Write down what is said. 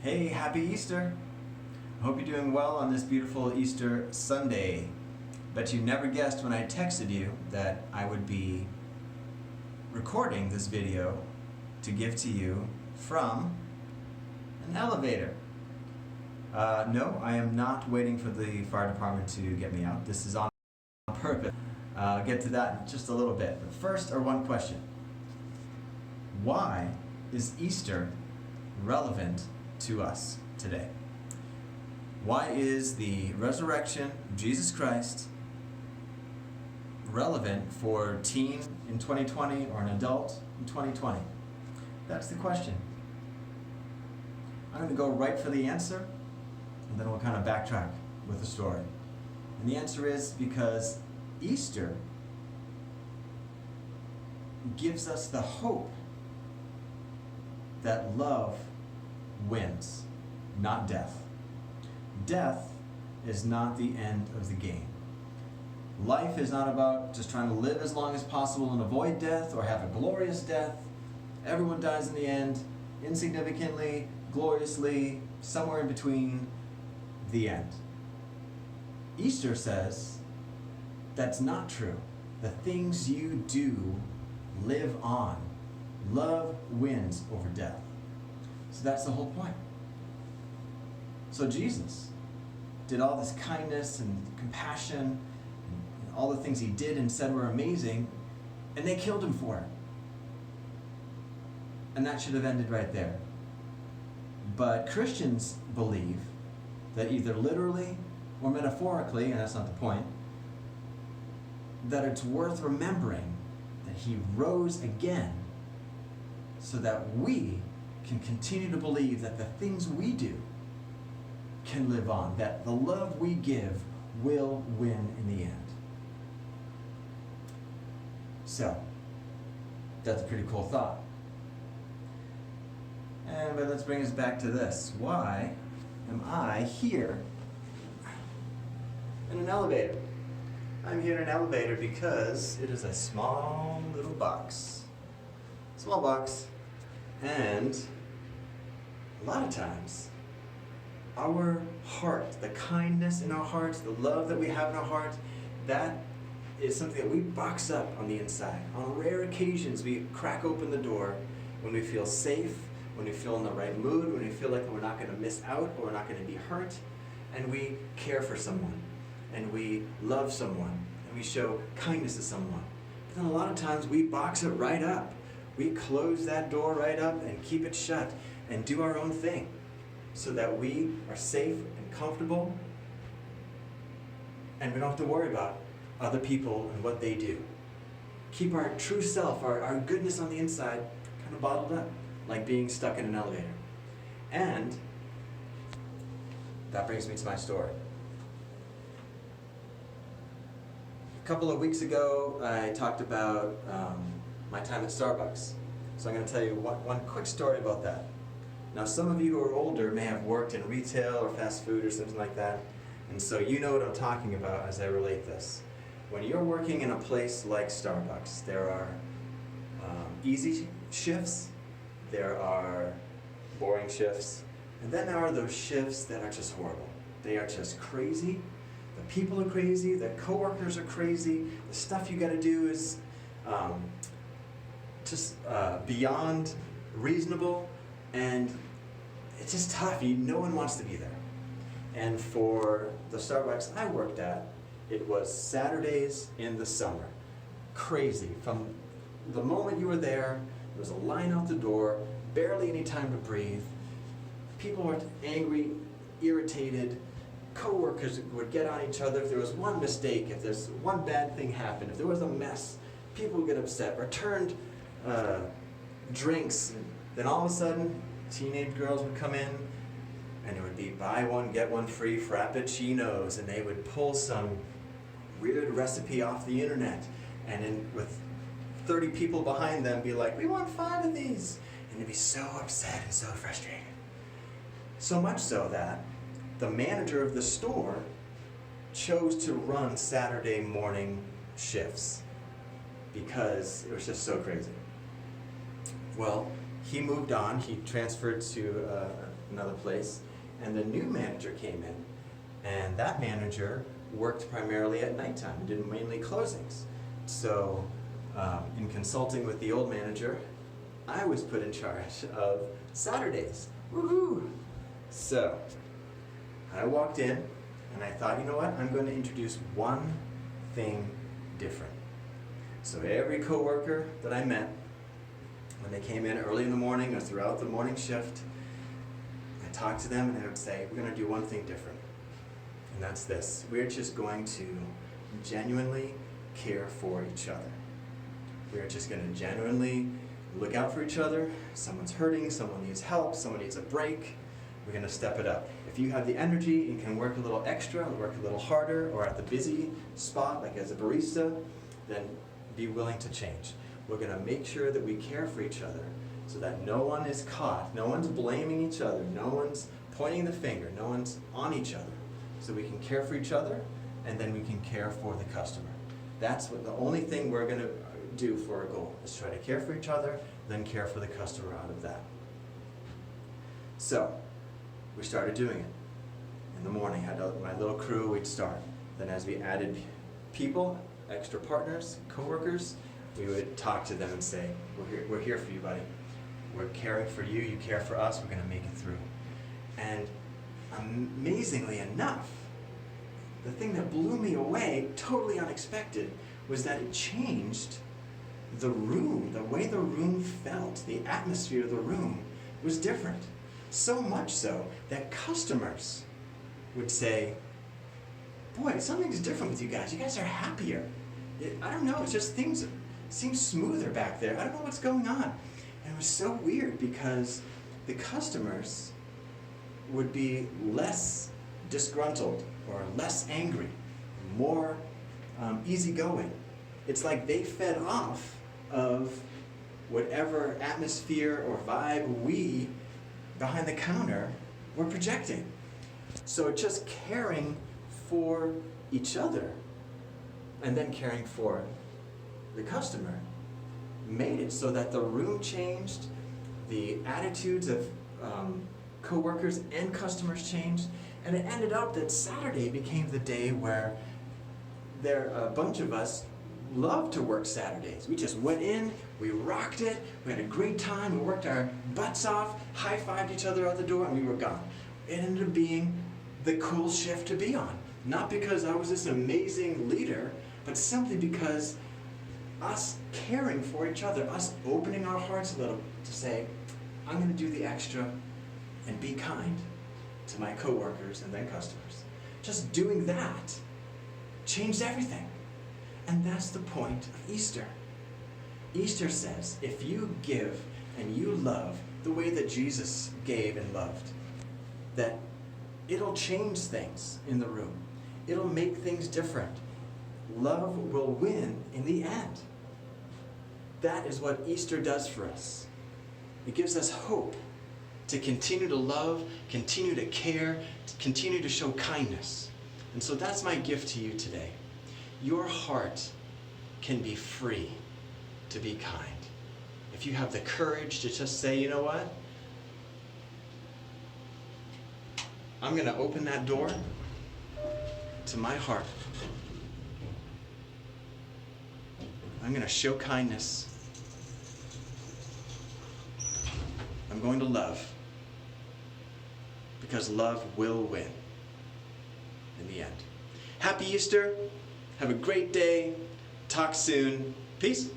Hey, happy Easter! I hope you're doing well on this beautiful Easter Sunday. Bet you never guessed when I texted you that I would be recording this video to give to you from an elevator. No, I am not waiting for the fire department to get me out. This is on purpose. I'll get to that in just a little bit. But first, one question. Why is Easter relevant to us today? Why is the resurrection of Jesus Christ relevant for a teen in 2020 or an adult in 2020? That's the question. I'm going to go right for the answer, and then we'll kind of backtrack with the story. And the answer is because Easter gives us the hope that love wins, not death. Death is not the end of the game. Life is not about just trying to live as long as possible and avoid death or have a glorious death. Everyone dies in the end, insignificantly, gloriously, somewhere in between the end. Easter says that's not true. The things you do live on. Love wins over death. So that's the whole point. So Jesus did all this kindness and compassion and all the things he did and said were amazing, and they killed him for it. And that should have ended right there. But Christians believe that either literally or metaphorically, and that's not the point, that it's worth remembering that he rose again so that we can continue to believe that the things we do can live on, that the love we give will win in the end. So, that's a pretty cool thought. But let's bring us back to this. Why am I here in an elevator? I'm here in an elevator because it is a small little box. Small box. And a lot of times, our heart, the kindness in our hearts, the love that we have in our heart, that is something that we box up on the inside. On rare occasions, we crack open the door when we feel safe, when we feel in the right mood, when we feel like we're not going to miss out or we're not going to be hurt, and we care for someone, and we love someone, and we show kindness to someone. But then a lot of times we box it right up. We close that door right up and keep it shut and do our own thing so that we are safe and comfortable and we don't have to worry about other people and what they do. Keep our true self, our goodness on the inside kind of bottled up, like being stuck in an elevator. And that brings me to my story. A couple of weeks ago, I talked about my time at Starbucks. So I'm going to tell you one quick story about that. Now, some of you who are older may have worked in retail or fast food or something like that, and so you know what I'm talking about as I relate this. When you're working in a place like Starbucks, there are easy shifts, there are boring shifts, and then there are those shifts that are just horrible. They are just crazy. The people are crazy, the coworkers are crazy, the stuff you got to do is just beyond reasonable, and it's just tough. No one wants to be there. And for the Starbucks I worked at, it was Saturdays in the summer. Crazy. From the moment you were there was a line out the door, barely any time to breathe. People were angry, irritated. Coworkers would get on each other if there was one mistake, if there's one bad thing happened, if there was a mess, people would get upset. Returned drinks, and then all of a sudden teenage girls would come in and it would be buy one get one free frappuccinos, and they would pull some weird recipe off the internet and with 30 people behind them be like, we want 5 of these, and they'd be so upset and so frustrated. So much so that the manager of the store chose to run Saturday morning shifts because it was just so crazy. Well, he moved on, he transferred to another place, and the new manager came in. And that manager worked primarily at nighttime and did mainly closings. So in consulting with the old manager, I was put in charge of Saturdays. Woohoo! So I walked in and I thought, you know what, I'm going to introduce one thing different. So every coworker that I met, when they came in early in the morning or throughout the morning shift, I talked to them and I would say, we're going to do one thing different. And that's this. We're just going to genuinely care for each other. We're just going to genuinely look out for each other. Someone's hurting, someone needs help, someone needs a break. We're going to step it up. If you have the energy and can work a little extra, or work a little harder, or at the busy spot, like as a barista, then be willing to change. We're going to make sure that we care for each other so that no one is caught, no one's blaming each other, no one's pointing the finger, no one's on each other. So we can care for each other, and then we can care for the customer. That's what the only thing we're going to do for our goal, is try to care for each other, then care for the customer out of that. So we started doing it. In the morning, I had my little crew, we'd start. Then as we added people, extra partners, coworkers, we would talk to them and say, we're here for you, buddy. We're caring for you, you care for us, we're going to make it through. And amazingly enough, the thing that blew me away, totally unexpected, was that it changed the room, the way the room felt, the atmosphere of the room was different. So much so that customers would say, boy, something's different with you guys. You guys are happier. I don't know, it's just things seem smoother back there. I don't know what's going on. And it was so weird because the customers would be less disgruntled or less angry, more easygoing. It's like they fed off of whatever atmosphere or vibe we, behind the counter, were projecting. So just caring for each other and then caring for the customer made it so that the room changed, the attitudes of co-workers and customers changed, and it ended up that Saturday became the day where a bunch of us loved to work Saturdays. We just went in, we rocked it, we had a great time, we worked our butts off, high-fived each other out the door, and we were gone. It ended up being the cool shift to be on. Not because I was this amazing leader, but simply because us caring for each other, us opening our hearts a little to say, I'm going to do the extra and be kind to my coworkers and then customers. Just doing that changed everything. And that's the point of Easter. Easter says, if you give and you love the way that Jesus gave and loved, that it'll change things in the room. It'll make things different. Love will win in the end. That is what Easter does for us. It gives us hope to continue to love, continue to care, to continue to show kindness. And so that's my gift to you today. Your heart can be free to be kind. If you have the courage to just say, you know what? I'm going to open that door to my heart. I'm going to show kindness. I'm going to love. Because love will win in the end. Happy Easter. Have a great day. Talk soon. Peace.